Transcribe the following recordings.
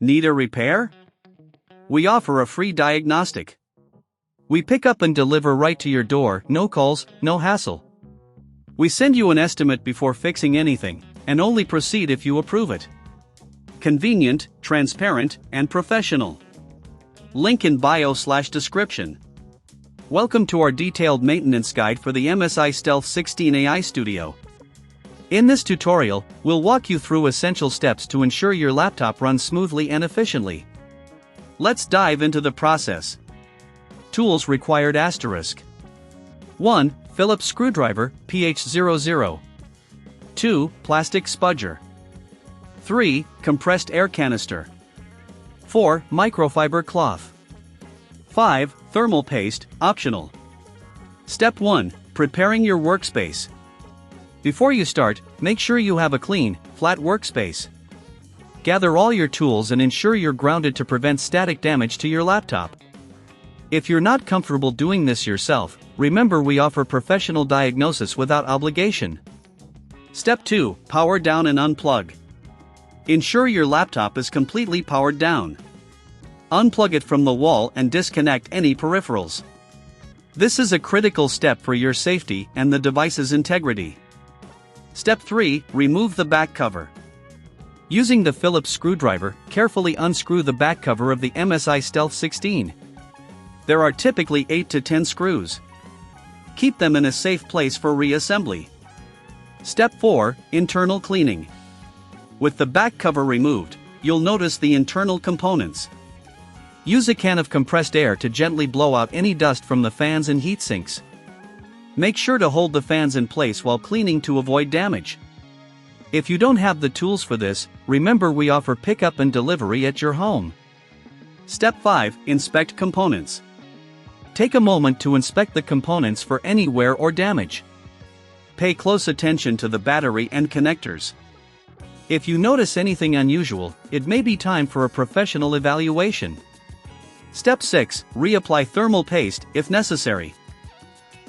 Need a repair? We offer a free diagnostic. We pick up and deliver right to your door, no calls, no hassle. We send you an estimate before fixing anything, and only proceed if you approve it. Convenient, transparent, and professional. Link in bio/description. Welcome to our detailed maintenance guide for the MSI Stealth 16 AI Studio. In this tutorial, we'll walk you through essential steps to ensure your laptop runs smoothly and efficiently. Let's dive into the process. Tools required *. 1. Phillips screwdriver, PH00. 2. Plastic spudger. 3. Compressed air canister. 4. Microfiber cloth. 5. Thermal paste, optional. Step 1. Preparing your workspace. Before you start, make sure you have a clean, flat workspace. Gather all your tools and ensure you're grounded to prevent static damage to your laptop. If you're not comfortable doing this yourself, remember we offer professional diagnosis without obligation. Step 2. Power down and unplug. Ensure your laptop is completely powered down. Unplug it from the wall and disconnect any peripherals. This is a critical step for your safety and the device's integrity. Step 3. Remove the back cover. Using the Phillips screwdriver, carefully unscrew the back cover of the MSI Stealth 16. There are typically 8 to 10 screws. Keep them in a safe place for reassembly. Step 4. Internal cleaning. With the back cover removed, you'll notice the internal components. Use a can of compressed air to gently blow out any dust from the fans and heat sinks. Make sure to hold the fans in place while cleaning to avoid damage. If you don't have the tools for this, remember we offer pickup and delivery at your home. Step 5. Inspect components. Take a moment to inspect the components for any wear or damage. Pay close attention to the battery and connectors. If you notice anything unusual, it may be time for a professional evaluation. Step 6. Reapply thermal paste if necessary.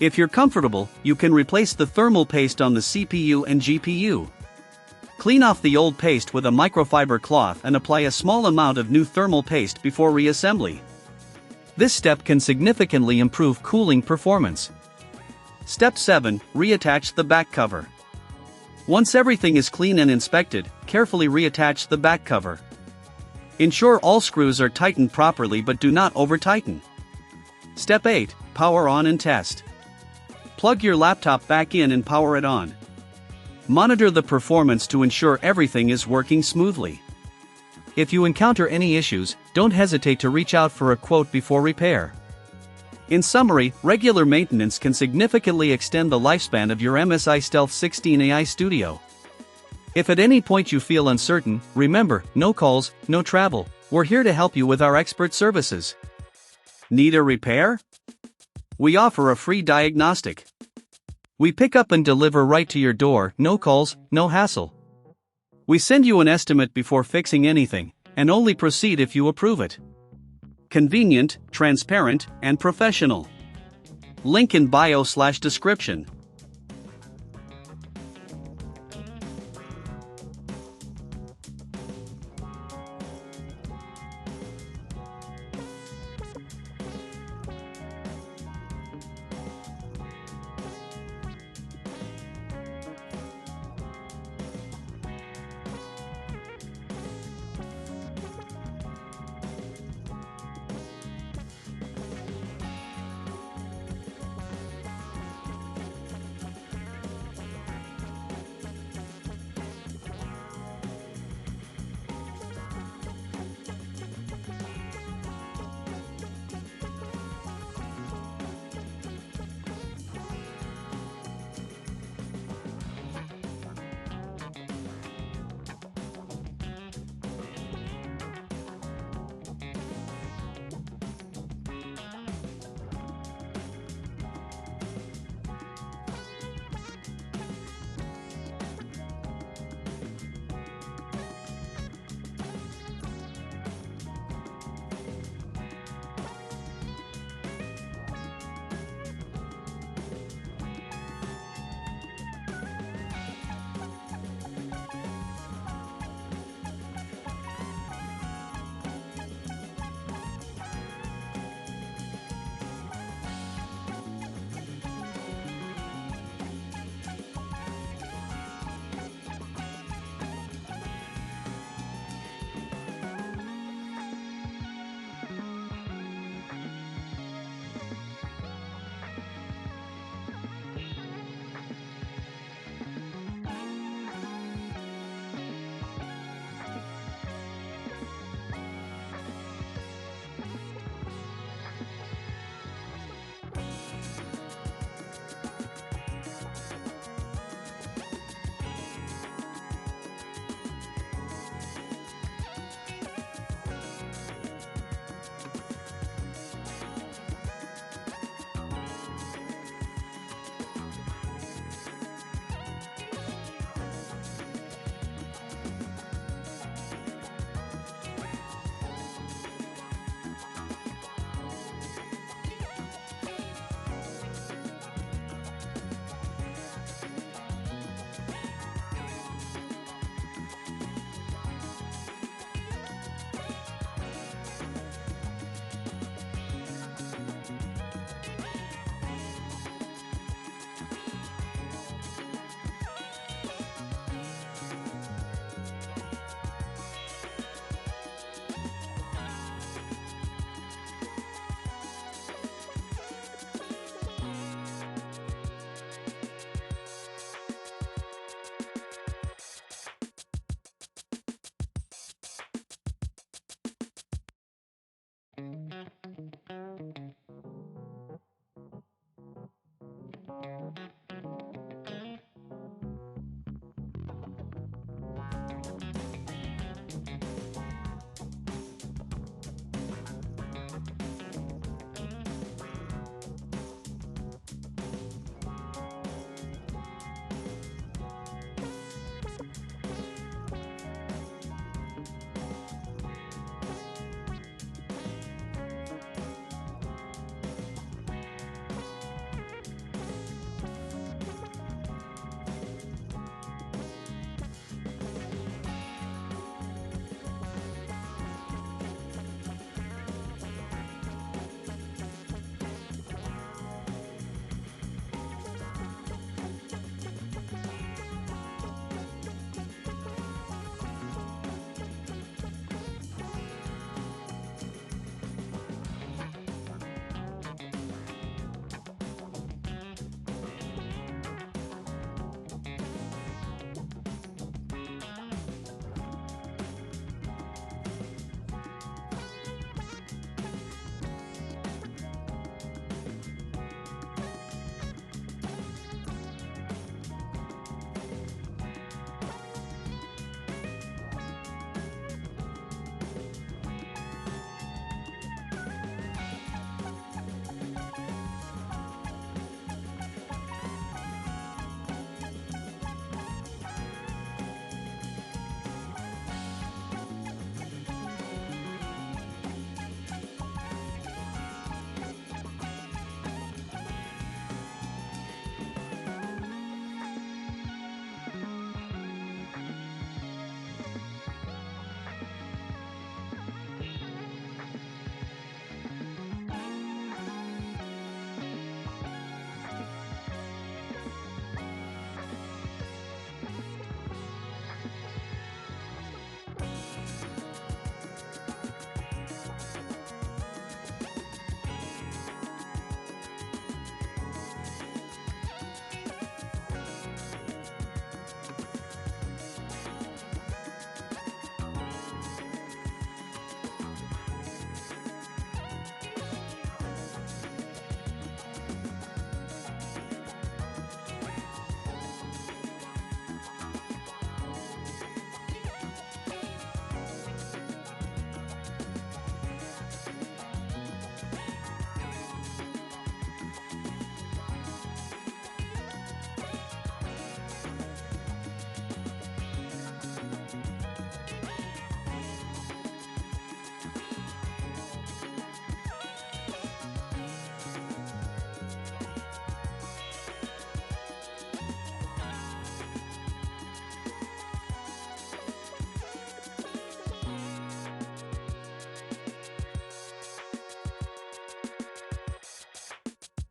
If you're comfortable, you can replace the thermal paste on the CPU and GPU. Clean off the old paste with a microfiber cloth and apply a small amount of new thermal paste before reassembly. This step can significantly improve cooling performance. Step 7. Reattach the back cover. Once everything is clean and inspected, carefully reattach the back cover. Ensure all screws are tightened properly but do not over-tighten. Step 8. Power on and test. Plug your laptop back in and power it on. Monitor the performance to ensure everything is working smoothly. If you encounter any issues, don't hesitate to reach out for a quote before repair. In summary, regular maintenance can significantly extend the lifespan of your MSI Stealth 16 AI Studio. If at any point you feel uncertain, remember, no calls, no travel. We're here to help you with our expert services. Need a repair? We offer a free diagnostic. We pick up and deliver right to your door, no calls, no hassle. We send you an estimate before fixing anything, and only proceed if you approve it. Convenient, transparent, and professional. Link in bio/description.